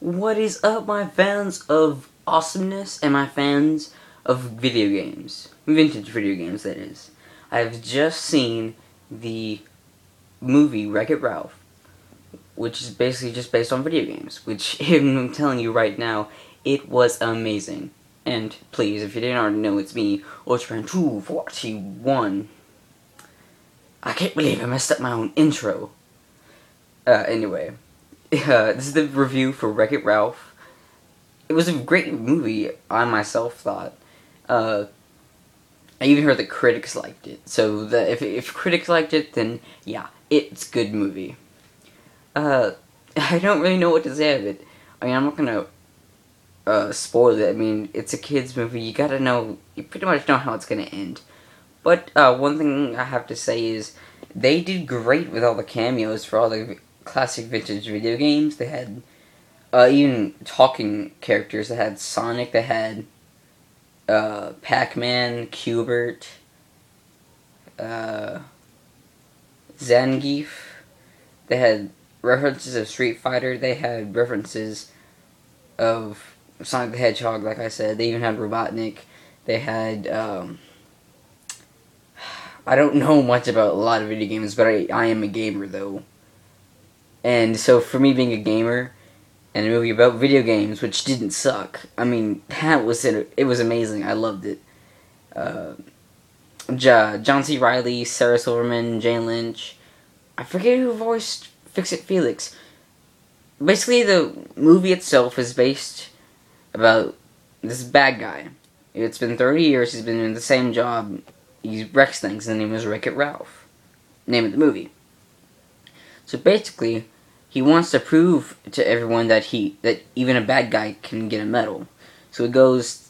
What is up, my fans of awesomeness and my fans of video games? Vintage video games, that is. I've just seen the movie Wreck-It Ralph, which is basically just based on video games, which I'm telling you right now, it was amazing. And please, if you didn't already know, it's me, Ultraman241. I can't believe I messed up my own intro. Anyway, this is the review for Wreck-It Ralph. It was a great movie, I myself thought. I even heard that critics liked it. So if critics liked it, then yeah, it's a good movie. I don't really know what to say of it. I mean, I'm not gonna spoil it. I mean, it's a kids movie. You pretty much know how it's gonna end. But one thing I have to say is they did great with all the cameos for all the classic vintage video games. They had even talking characters. They had Sonic. They had Pac-Man, Q*bert, Zangief. They had references of Street Fighter. They had references of Sonic the Hedgehog, like I said. They even had Robotnik. They had, I don't know much about a lot of video games, but I am a gamer, though. And so for me being a gamer, and a movie about video games, which didn't suck, I mean, that was it. It was amazing. I loved it. John C. Reilly, Sarah Silverman, Jane Lynch. I forget who voiced Fix-It Felix. Basically, the movie itself is based about this bad guy. It's been 30 years, he's been in the same job. He wrecks things, and the name is Wreck-It Ralph. Name of the movie. So basically, he wants to prove to everyone that even a bad guy can get a medal. So he goes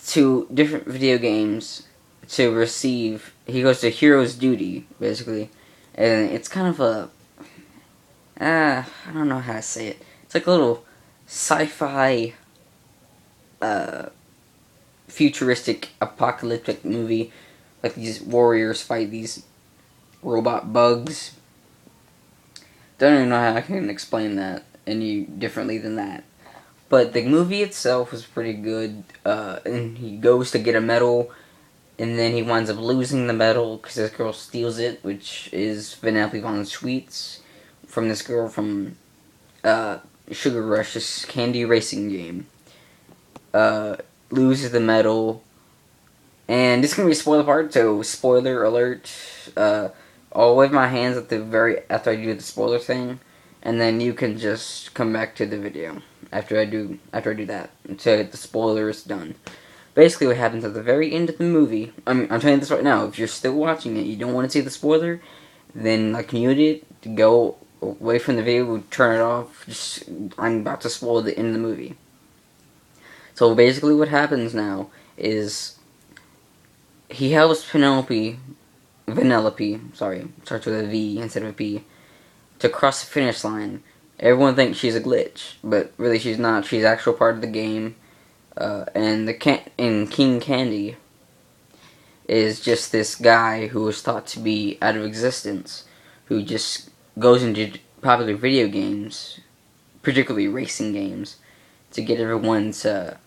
to different video games to receive. He goes to Hero's Duty, basically, and it's kind of a I don't know how to say it. It's like a little sci-fi, futuristic, apocalyptic movie. Like these warriors fight these robot bugs. Don't even know how I can explain that any differently than that. But the movie itself was pretty good. And he goes to get a medal, and then he winds up losing the medal because this girl steals it, which is Vanellope Von Sweets from this girl from Sugar Rush, this candy racing game. Loses the medal, and this is gonna be a spoiler part. So spoiler alert. I'll wave my hands at after I do the spoiler thing, and then you can just come back to the video after I do that until the spoiler is done. Basically, what happens at the very end of the movie. I'm telling you this right now. If you're still watching it, you don't want to see the spoiler, then mute it, go away from the video, turn it off. I'm about to spoil the end of the movie. So basically, what happens now is he helps Vanellope, starts with a V instead of a P, to cross the finish line. Everyone thinks she's a glitch, but really she's not. She's actual part of the game. And King Candy is just this guy who was thought to be out of existence, who just goes into popular video games, particularly racing games, to get everyone to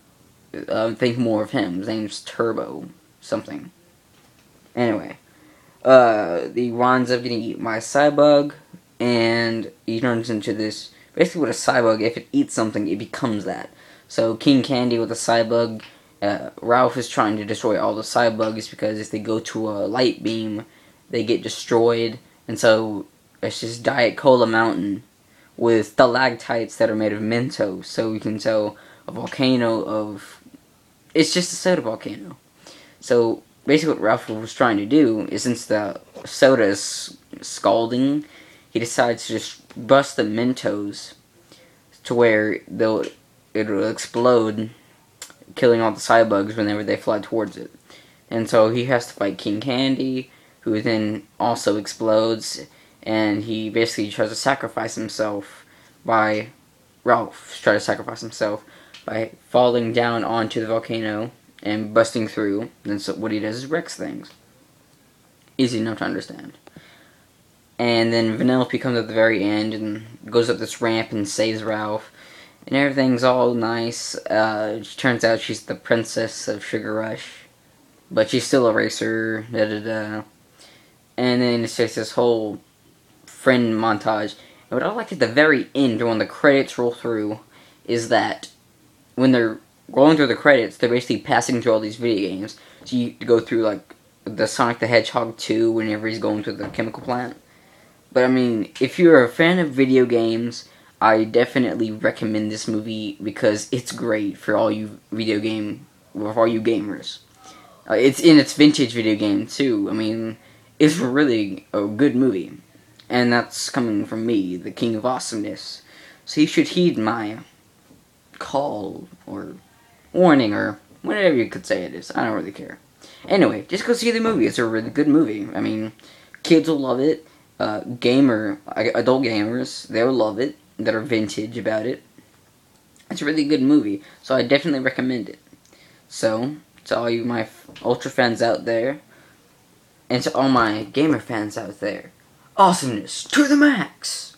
think more of him. His name's Turbo something. Anyway. He winds up getting eaten by a Cybug, and he turns into this. Basically, with a Cybug, if it eats something, it becomes that. So, King Candy with a Cybug, Ralph is trying to destroy all the Cybugs because if they go to a light beam, they get destroyed. And so, it's just Diet Cola Mountain with stalactites that are made of Mentos. So, you can tell a volcano of. It's just a soda volcano. So, basically what Ralph was trying to do is, since the soda is scalding, he decides to just bust the Mentos to where it'll explode, killing all the Cybugs whenever they fly towards it. And so he has to fight King Candy, who then also explodes, and he basically tries to sacrifice himself by falling down onto the volcano and busting through. And so what he does is wrecks things. Easy enough to understand. And then Vanellope comes at the very end and goes up this ramp and saves Ralph. and everything's all nice. It turns out she's the princess of Sugar Rush, but she's still a racer. Da da da. And then it's just this whole friend montage. And what I like at the very end, when the credits roll through, is that when they're rolling through the credits, they're basically passing through all these video games. So you go through like the Sonic the Hedgehog 2 whenever he's going to the chemical plant. But I mean, if you're a fan of video games, I definitely recommend this movie because it's great for all you gamers. It's in its vintage video game too. I mean, it's really a good movie, and that's coming from me, the King of Awesomeness. So you should heed my call or warning or whatever you could say it is. I don't really care. Anyway, just go see the movie. It's a really good movie. I mean, kids will love it. Adult gamers, they'll love it. That are vintage about it. It's a really good movie, so I definitely recommend it. So, to all you my Ultra fans out there, and to all my gamer fans out there, awesomeness to the max!